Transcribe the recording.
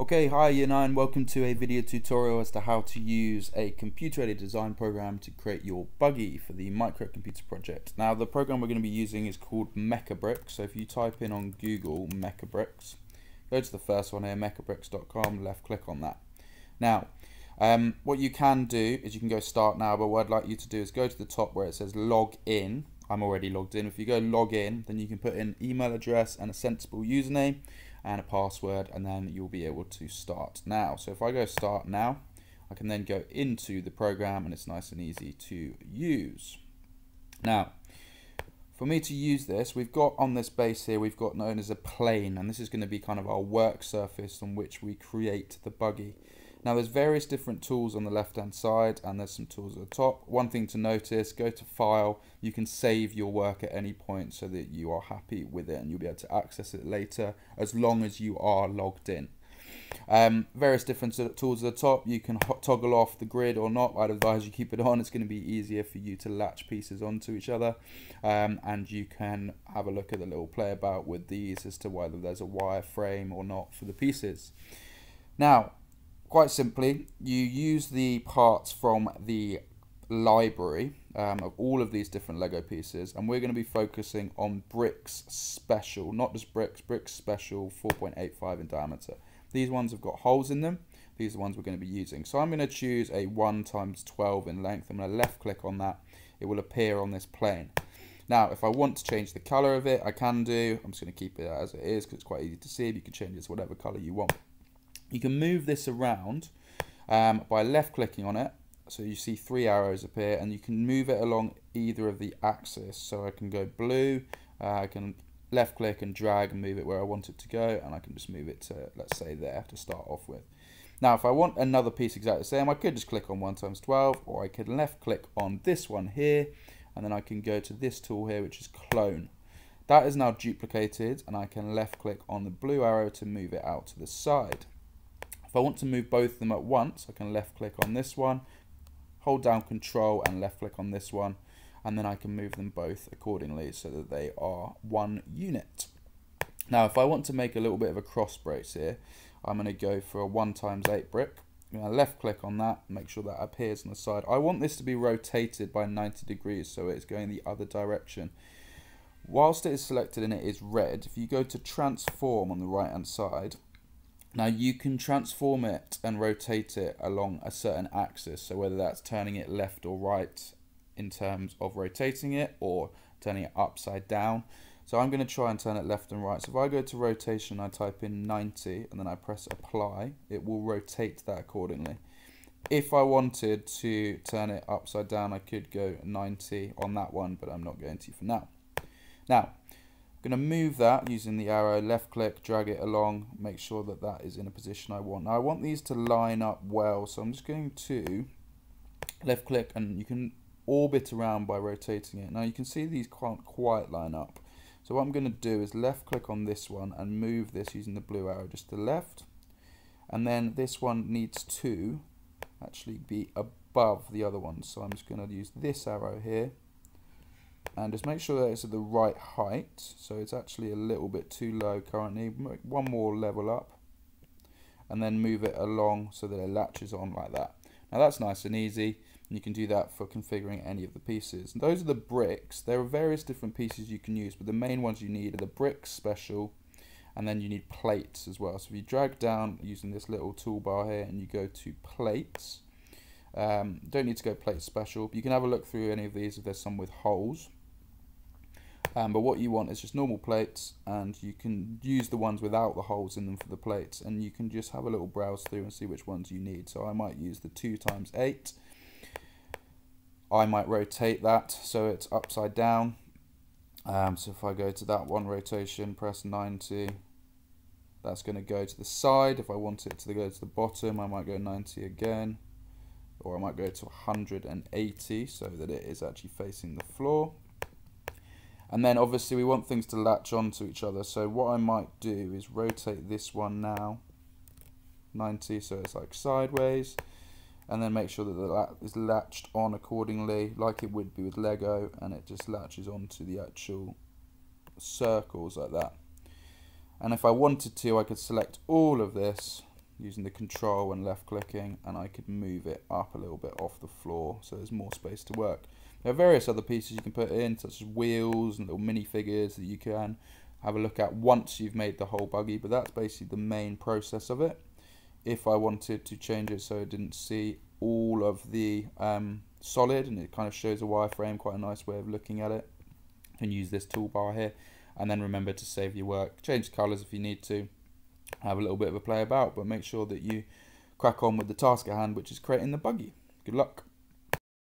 Okay, hi Year 9, welcome to a video tutorial as to how to use a computer-aided design program to create your buggy for the microcomputer project. Now the program we're going to be using is called MecaBricks, so if you type in on Google MecaBricks, go to the first one here, mecabricks.com, left click on that. Now, what you can do is you can go start now, but what I'd like you to do is go to the top where it says log in. I'm already logged in. If you go log in, then you can put in email address and a sensible username and a password, and then you'll be able to start now. So if I go start now, I can then go into the program and it's nice and easy to use. Now, for me to use this, we've got on this base here, we've got known as a plane, and this is going to be kind of our work surface on which we create the buggy. Now there's various different tools on the left hand side and there's some tools at the top. One thing to notice, go to file, you can save your work at any point so that you are happy with it and you'll be able to access it later as long as you are logged in. Various different tools at the top, you can toggle off the grid or not. I'd advise you keep it on, it's going to be easier for you to latch pieces onto each other, and you can have a look at the little play about with these as to whether there's a wireframe or not for the pieces. Now, quite simply, you use the parts from the library of all of these different Lego pieces, and we're going to be focusing on Bricks Special, not just Bricks Special 4.85 in diameter. These ones have got holes in them. These are the ones we're going to be using. So I'm going to choose a 1x12 in length. I'm going to left click on that. It will appear on this plane. Now, if I want to change the color of it, I can do. I'm just going to keep it as it is because it's quite easy to see. You can change it to whatever color you want. You can move this around by left clicking on it, so you see 3 arrows appear, and you can move it along either of the axes. So I can go blue, I can left click and drag and move it where I want it to go, and I can just move it to, let's say, there to start off with. Now if I want another piece exactly the same, I could just click on 1x12, or I could left click on this one here, and then I can go to this tool here, which is clone. That is now duplicated, and I can left click on the blue arrow to move it out to the side. If I want to move both of them at once, I can left click on this one, hold down Control and left click on this one, and then I can move them both accordingly so that they are one unit. Now if I want to make a little bit of a cross brace here, I'm going to go for a 1x8 brick. I'm going to left click on that, make sure that appears on the side. I want this to be rotated by 90 degrees so it's going the other direction. Whilst it is selected and it is red, if you go to transform on the right hand side, now you can transform it and rotate it along a certain axis, so whether that's turning it left or right in terms of rotating it, or turning it upside down. So I'm going to try and turn it left and right. So if I go to rotation, I type in 90 and then I press apply, it will rotate that accordingly. If I wanted to turn it upside down, I could go 90 on that one, but I'm not going to for now. Now, I'm going to move that using the arrow, left click, drag it along, make sure that that is in a position I want. Now I want these to line up well, so I'm just going to left click, and you can orbit around by rotating it. Now you can see these can't quite line up. So what I'm going to do is left click on this one and move this using the blue arrow just to the left. And then this one needs to actually be above the other one. So I'm just going to use this arrow here and just make sure that it's at the right height. So it's actually a little bit too low currently. One more level up and then move it along so that it latches on like that. Now that's nice and easy, and you can do that for configuring any of the pieces. And those are the bricks. There are various different pieces you can use, but the main ones you need are the Bricks Special, and then you need plates as well. So if you drag down using this little toolbar here and you go to plates, don't need to go plate special. You can have a look through any of these if there's some with holes. But what you want is just normal plates, and you can use the ones without the holes in them for the plates, and you can just have a little browse through and see which ones you need. So I might use the 2x8. I might rotate that so it's upside down. So if I go to that one rotation, press 90, that's going to go to the side. If I want it to go to the bottom, I might go 90 again. Or I might go to 180 so that it is actually facing the floor. And then obviously we want things to latch onto each other. So what I might do is rotate this one now 90 so it's like sideways, and then make sure that that is latched on accordingly like it would be with Lego, and it just latches onto the actual circles like that. And if I wanted to, I could select all of this, using the control and left clicking, and I could move it up a little bit off the floor so there's more space to work. There are various other pieces you can put in, such as wheels and little minifigures that you can have a look at once you've made the whole buggy, but that's basically the main process of it. If I wanted to change it so it didn't see all of the solid and it kind of shows a wireframe, quite a nice way of looking at it, you can use this toolbar here. And then remember to save your work, change colours if you need to, have a little bit of a play about, but make sure that you crack on with the task at hand, which is creating the buggy. Good luck.